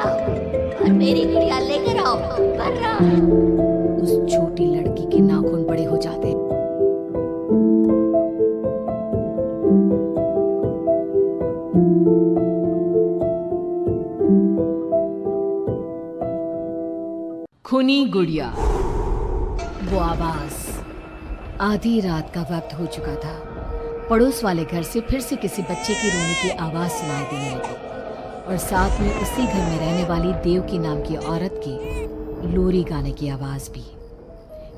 आओ और मेरी गुड़िया लेकर आओ, वरना उस छोटी लड़की के नाखून बड़े हो जाते। खूनी गुड़िया। वो आवाज। आधी रात का वक्त हो चुका था। पड़ोस वाले घर से फिर से किसी बच्चे की रोने की आवाज सुनाई देने लगी और साथ में उसी घर में रहने वाली देवकी नाम की औरत की लोरी गाने की आवाज भी।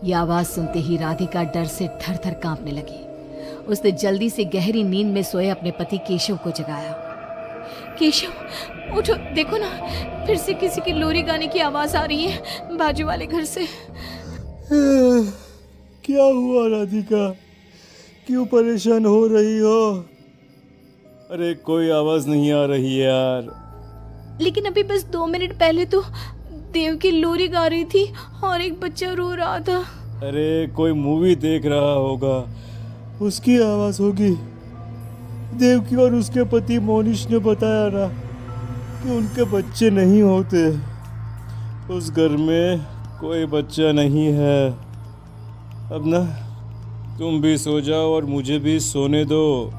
ये आवाज सुनते ही राधिका डर से थर थर कांपने लगी। उसने जल्दी से गहरी नींद में सोए अपने पति केशव को जगाया। केशव उठो, देखो ना, फिर से किसी की लोरी गाने की आवाज आ रही है बाजू वाले घर से। क्या हुआ राधिका, क्यों परेशान हो रही हो? अरे कोई आवाज नहीं आ रही है यार। लेकिन अभी बस 2 मिनट पहले तो देव की लोरी गा रही थी और एक बच्चा रो रहा था। अरे कोई मूवी देख रहा होगा, उसकी आवाज होगी। देवकी और उसके पति मोनिश ने बताया ना कि उनके बच्चे नहीं होते। उस घर में कोई बच्चा नहीं है। अब ना तुम भी सो जाओ और मुझे भी सोने दो।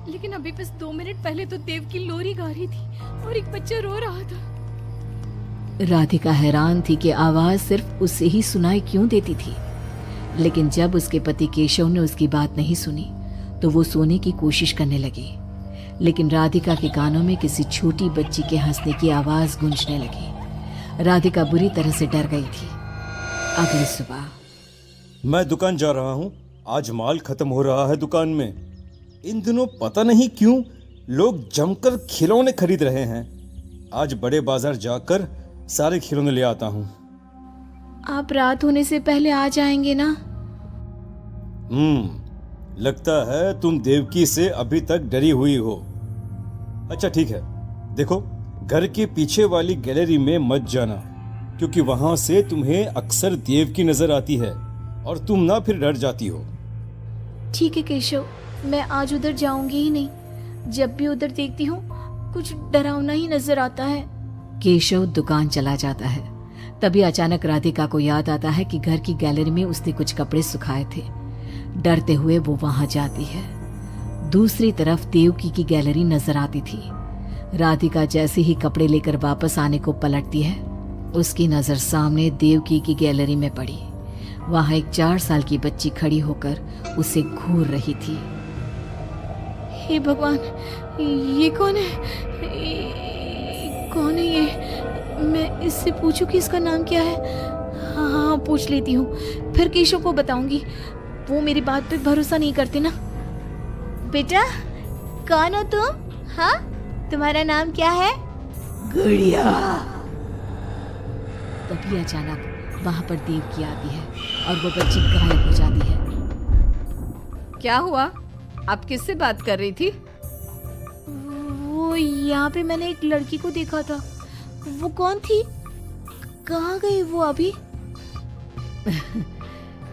लेकिन अभी बस 2 मिनट पहले तो देव की लोरी गा रही थी और एक बच्चा रो रहा था। राधिका हैरान थी कि आवाज सिर्फ उसे ही सुनाई क्यों देती थी। लेकिन जब उसके पति केशव ने उसकी बात नहीं सुनी तो वो सोने की कोशिश करने लगी। लेकिन राधिका के कानों में किसी छोटी बच्ची के हंसने की आवाज गूंजने लगी। राधिका बुरी तरह से डर गई थी। अगली सुबह मैं दुकान जा रहा हूँ, आज माल खत्म हो रहा है दुकान में। इन दिनों पता नहीं क्यों लोग जमकर खिलौने खरीद रहे हैं। आज बड़े बाजार जाकर सारे खिलौने ले आता हूँ। आप रात होने से पहले आ जाएंगे ना? लगता है तुम देवकी से अभी तक डरी हुई हो। अच्छा ठीक है, देखो घर के पीछे वाली गैलरी में मत जाना, क्योंकि वहां से तुम्हें अक्सर देवकी नजर आती है और तुम ना फिर डर जाती हो। ठीक है केशव, मैं आज उधर जाऊंगी ही नहीं। जब भी उधर देखती हूँ कुछ डरावना ही नजर आता है। केशव दुकान चला जाता है। तभी अचानक राधिका को याद आता है कि घर की गैलरी में उसने कुछ कपड़े सुखाए थे। डरते हुए वो वहां जाती है। दूसरी तरफ देवकी की गैलरी नजर आती थी। राधिका जैसे ही कपड़े लेकर वापस आने को पलटती है, उसकी नजर सामने देवकी की गैलरी में पड़ी। वहां एक 4 साल की बच्ची खड़ी होकर उसे घूर रही थी। हे भगवान, ये कौन है? कौन है ये? मैं इससे पूछूं कि इसका नाम क्या है? हाँ, पूछ लेती हूँ, फिर केशव को बताऊंगी। वो मेरी बात पे भरोसा नहीं करते ना। बेटा, कौन हो तुम? हाँ, तुम्हारा नाम क्या है? गुड़िया। तभी अचानक वहां पर देवकी आती है और वो बच्ची गायब हो जाती है। क्या हुआ? आप किससे बात कर रही थी? वो यहाँ पे मैंने एक लड़की को देखा था। वो कौन थी? कहाँ गई वो अभी?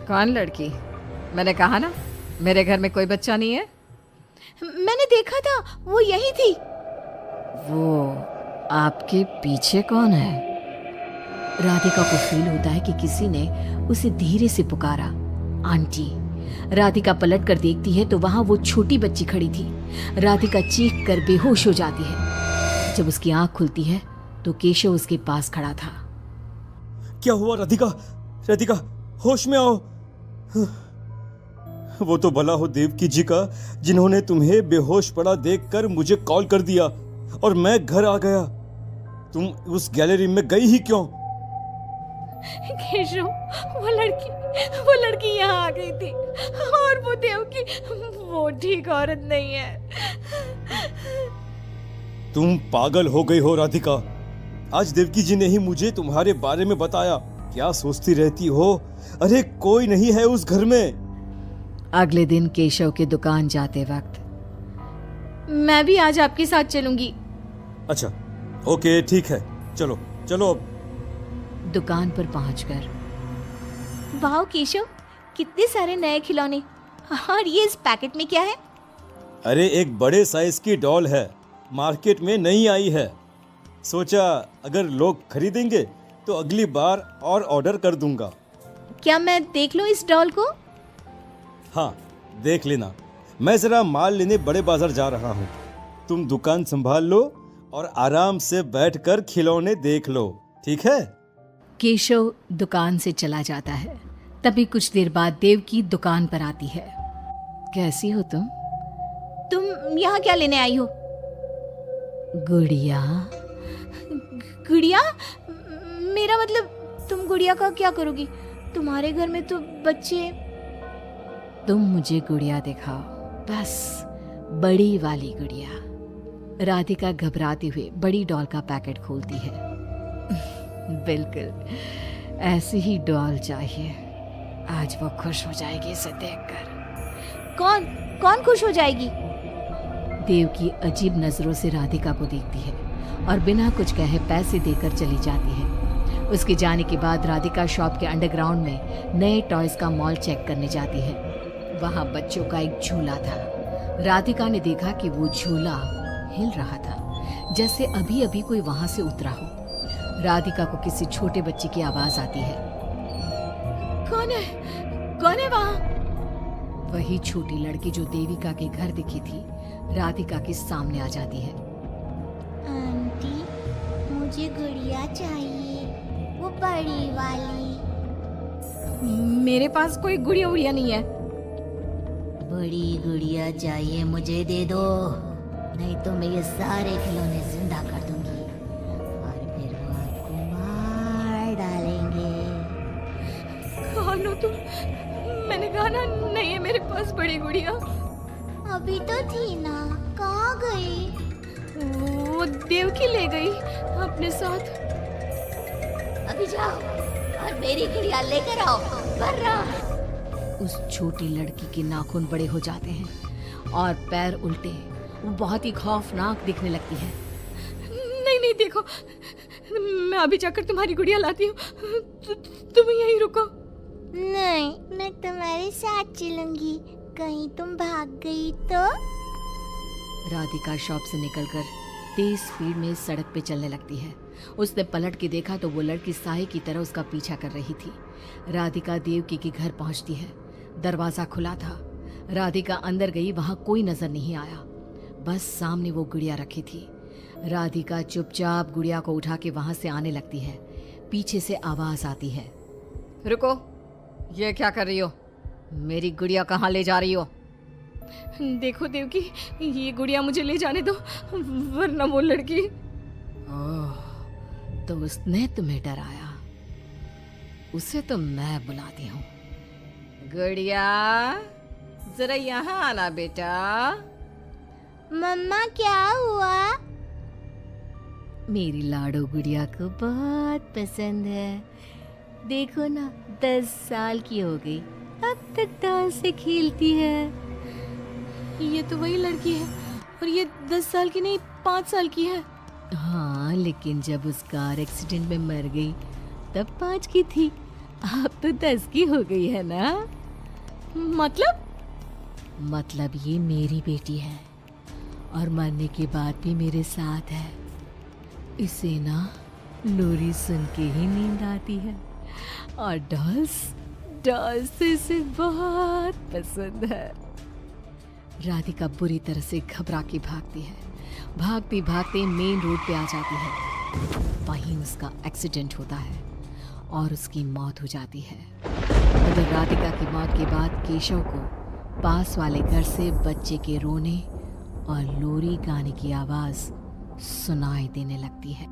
कौन लड़की? मैंने कहा ना, मेरे घर में कोई बच्चा नहीं है। मैंने देखा था, वो यही थी। वो आपके पीछे कौन है? राधिका को फील होता है कि किसी ने उसे धीरे से पुकारा, आंटी। राधिका पलट कर देखती है तो वहां वो छोटी बच्ची खड़ी थी। राधिका चीख कर बेहोश हो जाती है। जब उसकी आंख खुलती है तो केशव उसके पास खड़ा था। क्या हुआ राधिका? राधिका, होश में आओ। वो तो भला हो देवकी जी का, जिन्होंने तुम्हें बेहोश पड़ा देखकर मुझे कॉल कर दिया और मैं घर आ गया। तुम उस गैलरी में गई ही क्यों? केशव, वो लड़की यहाँ आ गई थी और वो देवकी, वो ठीक औरत नहीं है। तुम पागल हो गई हो राधिका। आज देवकी जी ने ही मुझे तुम्हारे बारे में बताया। क्या सोचती रहती हो? अरे कोई नहीं है उस घर में। अगले दिन केशव की दुकान जाते वक्त, मैं भी आज आपके साथ चलूंगी। अच्छा ओके ठीक है, चलो चलो। अब दुकान पर पहुंचकर, वाह केशव, कितने सारे नए खिलौने। और ये इस पैकेट में क्या है? अरे एक बड़े साइज की डॉल है, मार्केट में नहीं आई है। सोचा अगर लोग खरीदेंगे तो अगली बार और ऑर्डर कर दूंगा। क्या मैं देख लूं इस डॉल को? हाँ, देख लेना। मैं जरा माल लेने बड़े बाजार जा रहा हूँ। तुम दुकान संभाल लो और आराम से बैठकर खिलौने देख लो, ठीक है? केशव दुकान से चला जाता है। तभी कुछ देर बाद देवकी दुकान पर आती है। कैसी हो तुम? तुम यहाँ क्या लेने आई हो? गुड़िया। गुड़िया? मेरा मतलब तुम गुड़िया का क्या करोगी? तुम्हारे घर में तो बच्चे। तुम मुझे गुड़िया दिखाओ, बस बड़ी वाली गुड़िया। राधिका घबराते हुए बड़ी डॉल का पैकेट खोलती है। बिल्कुल ऐसी ही डॉल चाहिए। आज वो खुश हो जाएगी इसे देखकर। कौन खुश हो जाएगी? देवकी अजीब नजरों से राधिका को देखती है और बिना कुछ कहे पैसे देकर चली जाती है। उसके जाने के बाद राधिका शॉप के अंडरग्राउंड में नए टॉयज का मॉल चेक करने जाती है। वहां बच्चों का एक झूला था। राधिका ने देखा कि वो झूला हिल रहा था, जैसे अभी अभी कोई वहां से उतरा हो। राधिका को किसी छोटे बच्चे की आवाज आती है। कौन है वहाँ? वही छोटी लड़की जो देविका के घर दिखी थी, राधिका के सामने आ जाती है। आंटी, मुझे गुड़िया चाहिए, वो बड़ी वाली। मेरे पास कोई गुड़िया उड़िया नहीं है। बड़ी गुड़िया चाहिए, मुझे दे दो, नहीं तो मैं ये सारे खिलौने जिंदा कर दूंगी और फिर वो आपको मार डालेंगे। कौन हो तुम? मैंने कहा ना नहीं है मेरे पास बड़ी गुड़िया। अभी तो थी ना, कहाँ गई? वो देवकी ले गई अपने साथ। अभी जाओ और मेरी गुड़िया लेकर आओ, वरना। उस छोटी लड़की के नाखून बड़े हो जाते हैं और पैर उल्टे। वो बहुत ही खौफनाक दिखने लगती है। नहीं देखो, मैं अभी जाकर तुम्हारी गुड़िया लाती हूँ। तुम यहीं रुको। नहीं, मैं तुम्हारे साथ चलूंगी, कहीं तुम भाग गई तो। राधिका शॉप से निकलकर तेज स्पीड में सड़क पे चलने लगती है। उसने पलट के देखा तो वो लड़की साए की तरह उसका पीछा कर रही थी। राधिका देवकी के घर पहुंचती है। दरवाजा खुला था। राधिका अंदर गई, वहां कोई नजर नहीं आया, बस सामने वो गुड़िया रखी थी। राधिका चुपचाप गुड़िया को उठा के वहां से आने लगती है। पीछे से आवाज आती है। रुको, ये क्या कर रही हो? मेरी गुड़िया कहाँ ले जा रही हो? देखो देवकी, ये गुड़िया मुझे ले जाने दो, वरना वो लड़की। ओह, तो उसने तुम्हें डराया। उसे तो मैं बुलाती हूँ। गुड़िया, जरा यहाँ आना बेटा। मम्मा, क्या हुआ? मेरी लाडो गुड़िया को बहुत पसंद है। देखो ना, 10 साल की हो गई, अब तक डांस से खेलती है। ये तो वही लड़की है, और ये 10 साल की नहीं 5 साल की है। हाँ, लेकिन जब उस कार एक्सीडेंट में मर गई तब 5 की थी। अब तो 10 की हो गई है ना। मतलब ये मेरी बेटी है और मरने के बाद भी मेरे साथ है। इसे ना लोरी सुन के ही नींद आती है और डॉल्स इसे बहुत पसंद है। राधिका बुरी तरह से घबरा के भागती है। भागते भागते मेन रोड पे आ जाती है। वहीं उसका एक्सीडेंट होता है और उसकी मौत हो जाती है। उधर राधिका की मौत के बाद केशव को पास वाले घर से बच्चे के रोने और लोरी गाने की आवाज सुनाई देने लगती है।